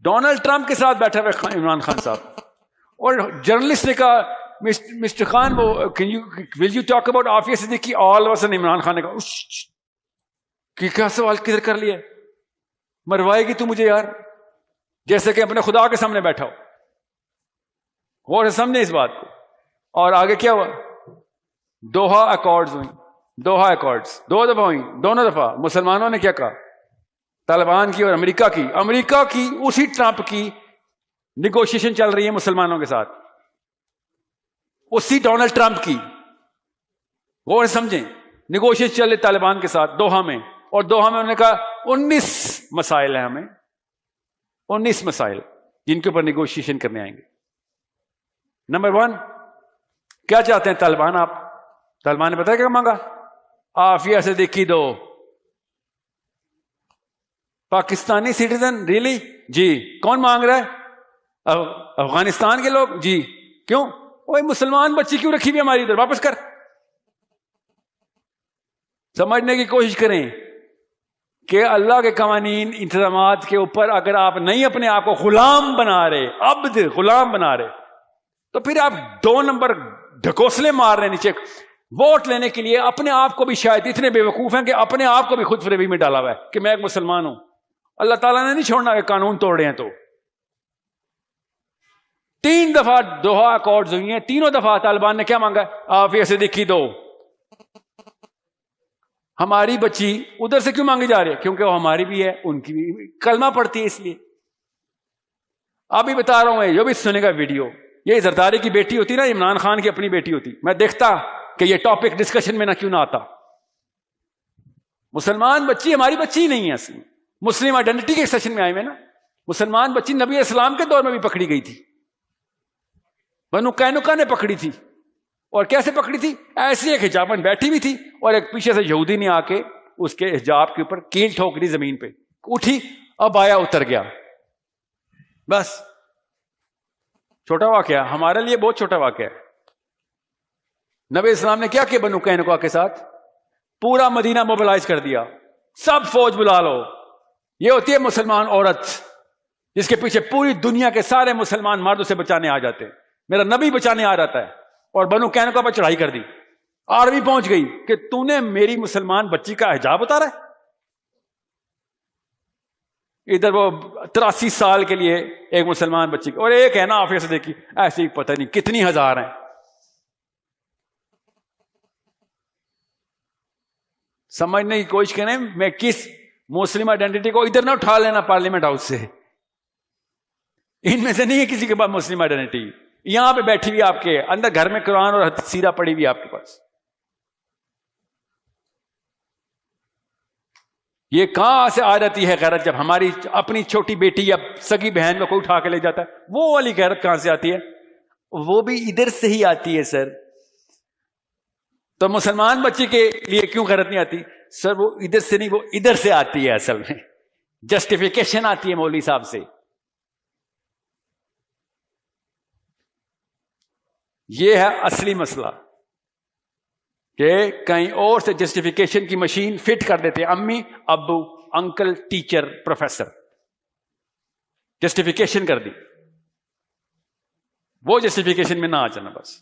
Donald Trump کے ساتھ بیٹھا ہوا عمران خان صاحب, اور جرنلسٹ نے کہا مسٹر خان وہ will you talk about Afia Siddiqui, all of sudden Imran Khan نے کہا کہ کیا سوال کدھر کر لیا, مروائے گی تو مجھے یار, جیسے کہ اپنے خدا کے سامنے بیٹھا ہو. غور سے سمجھے اس بات کو. اور آگے کیا ہوا, دوحہ ایکارڈز ہوئی, دوحہ ایکارڈز 2 دفعہ ہوئی, دونوں دفعہ مسلمانوں نے کیا کہا, طالبان کی اور امریکہ کی اسی ٹرمپ کی نیگوشیشن چل رہی ہے مسلمانوں کے ساتھ, اسی ڈونلڈ ٹرمپ کی. غور سے سمجھیں, نیگوشیشن چل رہی طالبان کے ساتھ دوحہ میں, اور دوحہ میں انہوں نے کہا 19 مسائل ہیں ہمیں, 19 مسائل جن کے اوپر نیگوشیشن کرنے آئیں گے. نمبر 1 کیا چاہتے ہیں طالبان؟ آپ طالبان نے بتایا کیا مانگا, عافیہ صدیقی دو. Pakistani citizen really? جی. کون مانگ رہا ہے؟ افغانستان کے لوگ؟ جی. کیوں؟ وہ مسلمان بچی کیوں رکھی ہوئی ہماری ادھر, واپس کر. سمجھنے کی کوشش کریں کہ اللہ کے قوانین انتظامات کے اوپر اگر آپ نہیں اپنے آپ کو غلام بنا رہے, عبد غلام بنا رہے, تو پھر آپ 2 نمبر ڈھکوسلے مار رہے نیچے. ووٹ لینے کے لیے اپنے آپ کو بھی شاید اتنے بے وقوف ہیں کہ اپنے آپ کو بھی خود فریبی میں ڈالا ہوا ہے کہ میں ایک مسلمان ہوں. اللہ تعالیٰ نے نہیں چھوڑنا کہ قانون توڑ رہے ہیں. تو 3 دفعہ دوحہ ایکارڈز ہوئی ہیں, تینوں دفعہ طالبان نے کیا مانگا؟ عافیہ صدیقی دو. ہماری بچی ادھر سے کیوں مانگی جا رہی ہے؟ کیونکہ وہ ہماری بھی ہے, ان کی بھی کلمہ پڑھتی ہے, اس لیے. ابھی بتا رہا ہوں میں, جو بھی سنے گا ویڈیو, یہ زرداری کی بیٹی ہوتی نا, عمران خان کی اپنی بیٹی ہوتی, میں دیکھتا کہ یہ ٹاپک ڈسکشن میں نہ کیوں نہ آتا. مسلمان بچی ہماری بچی نہیں ہے اصل میں, مسلم آئیڈینٹی کے سیشن میں آئے ہوئے نا. مسلمان بچی نبی اسلام کے دور میں بھی پکڑی گئی تھی, بنو قینقاع نے پکڑی تھی. اور کیسے پکڑی تھی؟ ایسی ایک حجابن بیٹھی ہوئی تھی, اور ایک پیچھے سے یہودی نے آ کے اس کے حجاب کے اوپر کیل ٹھوک دی, زمین پہ اٹھی, اب آیا اتر گیا. بس چھوٹا واقعہ, ہمارے لیے بہت چھوٹا واقعہ ہے. نبی اسلام نے کیا کیا بنو قینقاع کے ساتھ؟ پورا مدینہ موبلائز کر دیا, سب فوج بلا لو. یہ ہوتی ہے مسلمان عورت جس کے پیچھے پوری دنیا کے سارے مسلمان مردوں سے بچانے آ جاتے ہیں. میرا نبی بچانے آ جاتا ہے, اور بنو قینقاع پر چڑھائی کر دی. آرمی پہنچ گئی کہ تو نے میری مسلمان بچی کا حجاب اتارا ہے. ادھر وہ 83 سال کے لیے ایک مسلمان بچی کی, اور ایک ہے نا عافیہ صدیقی, ایسی پتہ نہیں کتنی ہزار ہیں. سمجھنے کی کوشش کریں, میں کس مسلم آئیڈینٹی کو ادھر نہ اٹھا لینا پارلیمنٹ ہاؤس سے. ان میں سے نہیں ہے کسی کے پاس مسلم آئیڈینٹی. یہاں پہ بیٹھی ہوئی آپ کے اندر گھر میں قرآن اور سیرہ پڑھی ہوئی آپ کے پاس. یہ کہاں سے آ جاتی ہے غیرت؟ جب ہماری اپنی چھوٹی بیٹی یا سگی بہن کو کوئی اٹھا کے لے جاتا ہے, وہ والی غیرت کہاں سے آتی ہے؟ وہ بھی ادھر سے ہی آتی ہے سر. تو مسلمان بچے کے لیے کیوں غیرت نہیں آتی؟ سر وہ ادھر سے نہیں, وہ ادھر سے آتی ہے. اصل میں جسٹیفیکیشن آتی ہے مولوی صاحب سے. یہ ہے اصلی مسئلہ کہ کہیں اور سے جسٹیفیکیشن کی مشین فٹ کر دیتے ہیں. امی, ابو, انکل, ٹیچر, پروفیسر, جسٹیفیکیشن کر دی. وہ جسٹیفیکیشن میں نہ آ جانا بس.